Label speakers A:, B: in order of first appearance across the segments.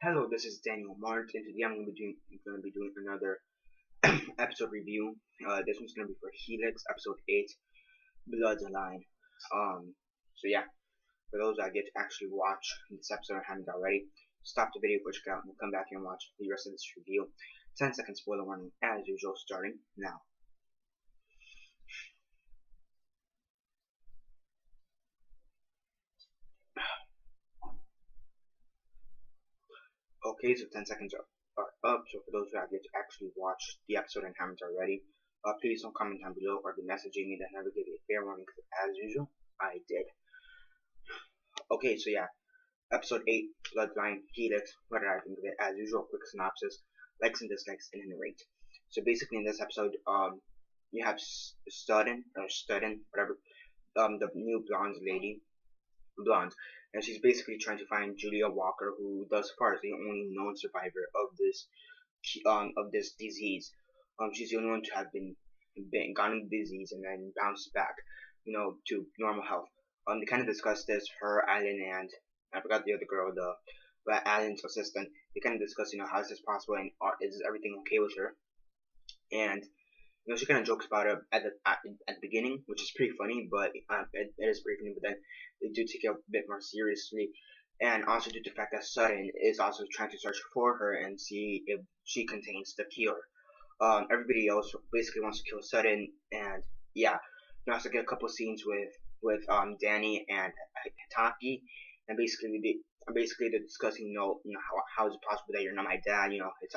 A: Hello, this is Daniel Mart, and today I'm going to be doing another episode review. This one's going to be for Helix, episode 8, Bloodline. So yeah, for those that get to actually watch this episode and haven't already, stop the video, go check it out, and come back here and watch the rest of this review. 10-second spoiler warning, as usual, starting now. Okay, so 10 seconds are up. So for those who have yet to actually watch the episode and haven't already, please don't comment down below or be messaging me that never gave you a fair warning, because as usual, I did. Okay, so yeah, episode 8, Bloodline, Helix, what did I think of it? As usual, quick synopsis, likes and dislikes, and then rate. So basically in this episode, you have Sutton, whatever, the new blonde, and she's basically trying to find Julia Walker, who thus far is the only known survivor of this disease. She's the only one to have been gotten the disease and then bounced back, to normal health. They kind of discussed this, her, Alan, and I forgot the other girl, Alan's assistant. They kind of discussed, how is this possible and is everything okay with her? And she kind of jokes about it at the beginning, which is pretty funny, but it is pretty funny. But then they do take it a bit more seriously, and also due to the fact that Sutton is also trying to search for her and see if she contains the cure. Everybody else basically wants to kill Sutton, and yeah, you also get a couple scenes with Danny and Hitaki, and basically they're discussing, how is it possible that you're not my dad? It's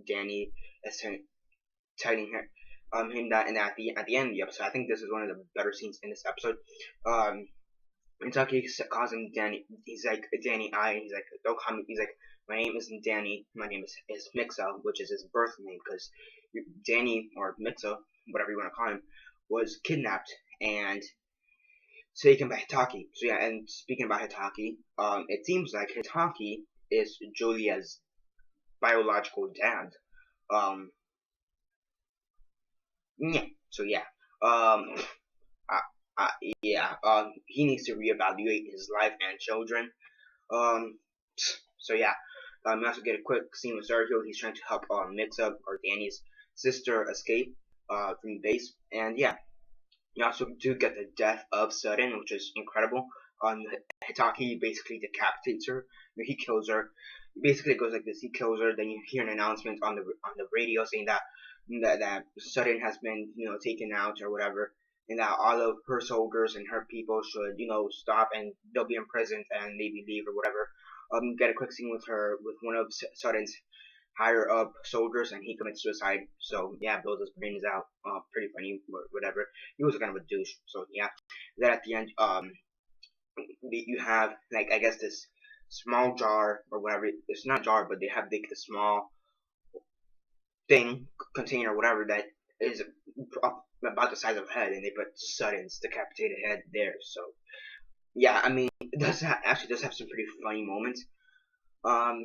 A: Danny is telling her him that, and at the end of the episode, I think this is one of the better scenes in this episode. Hitaki calls him Danny. He's like, Danny, and he's like, don't call me. He's like, my name isn't Danny. My name is Mixa, which is his birth name, because Danny, or Mixa, whatever you want to call him, was kidnapped and taken by Hitaki. So yeah, and speaking about Hitaki, it seems like Hitaki is Julia's biological dad. Yeah. So yeah. He needs to reevaluate his life and children. So yeah. You also get a quick scene with Sergio. He's trying to help Mixa, or Danny's sister, escape from base. And yeah, you also do get the death of Sutton, which is incredible. Hitaki basically decapitates her. He kills her. Basically, it goes like this: he kills her. Then you hear an announcement on the radio saying that Sutton has been, taken out or whatever, and that all of her soldiers and her people should, stop, and they'll be imprisoned and maybe leave or whatever. Get a quick scene with one of Sutton's higher up soldiers, and he commits suicide. So yeah, blows his brains out. Pretty funny, whatever. He was kind of a douche. So yeah. Then at the end, you have, like, I guess this small jar or whatever. It's not a jar, but they have the small container, whatever, that is about the size of a head, and they put Sutton's decapitated head there. So yeah, I mean, it does have some pretty funny moments.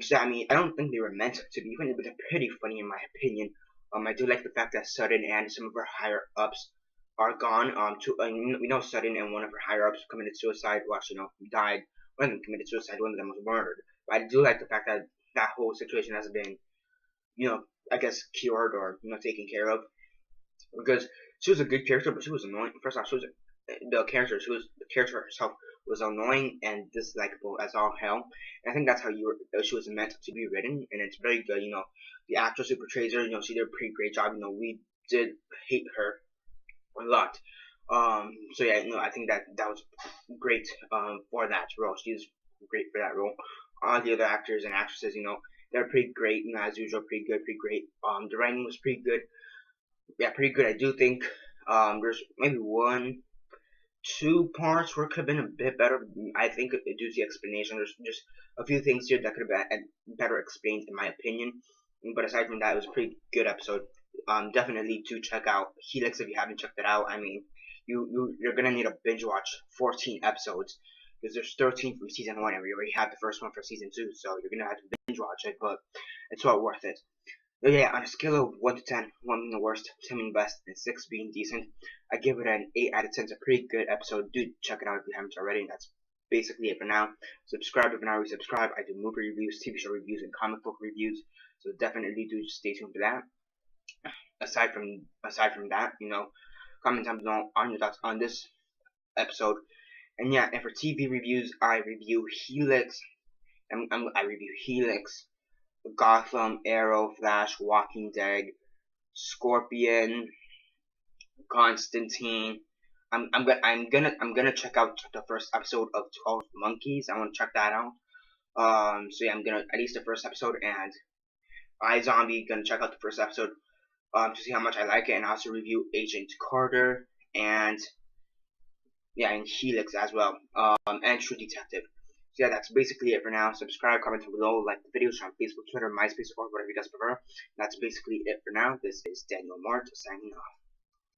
A: So I mean, I don't think they were meant to be funny, but they're pretty funny in my opinion. I do like the fact that Sutton and some of her higher ups are gone. We know Sutton and one of her higher ups committed suicide. Well, actually, no, died. One of them committed suicide. One of them was murdered. But I do like the fact that that whole situation has been, I guess, cured or taken care of, because she was a good character, but she was annoying. First off, the character herself was annoying and dislikable as all hell. And I think that's how she was meant to be written, and it's very good. The actress who portrays her, she did a pretty great job. We did hate her a lot. So yeah, I think that was great for that role. She's great for that role. All the other actors and actresses, they're pretty great, as usual, pretty good, pretty great. The writing was pretty good. Yeah, pretty good. I do think there's maybe 1-2 parts where it could have been a bit better. I think due to the explanation, there's just a few things here that could have been better explained, in my opinion. But aside from that, it was a pretty good episode. Definitely to check out Helix if you haven't checked it out. I mean, you're gonna need to binge watch 14 episodes, because there's 13 from season 1, and we already have the first one for season 2, so you're gonna have to binge watch it, but it's well worth it. But yeah, on a scale of 1 to 10, 1 being the worst, 10 being best, and 6 being decent, I give it an 8 out of 10. It's a pretty good episode. Do check it out if you haven't already. And that's basically it for now. Subscribe if you're not already subscribed. I do movie reviews, TV show reviews, and comic book reviews. So definitely do stay tuned for that. Aside from that, comment down below on your thoughts on this episode. And yeah, and for TV reviews, I review Helix. I review Helix, Gotham, Arrow, Flash, Walking Dead, Scorpion, Constantine. I'm gonna check out the first episode of 12 Monkeys. I want to check that out. So yeah, I'm gonna at least the first episode, and iZombie gonna check out the first episode to see how much I like it, and also review Agent Carter and yeah, and Helix as well, and True Detective. So yeah, that's basically it for now. Subscribe, comment below, like the videos on Facebook, Twitter, MySpace, or whatever you guys prefer. That's basically it for now. This is Daniel Mart signing off.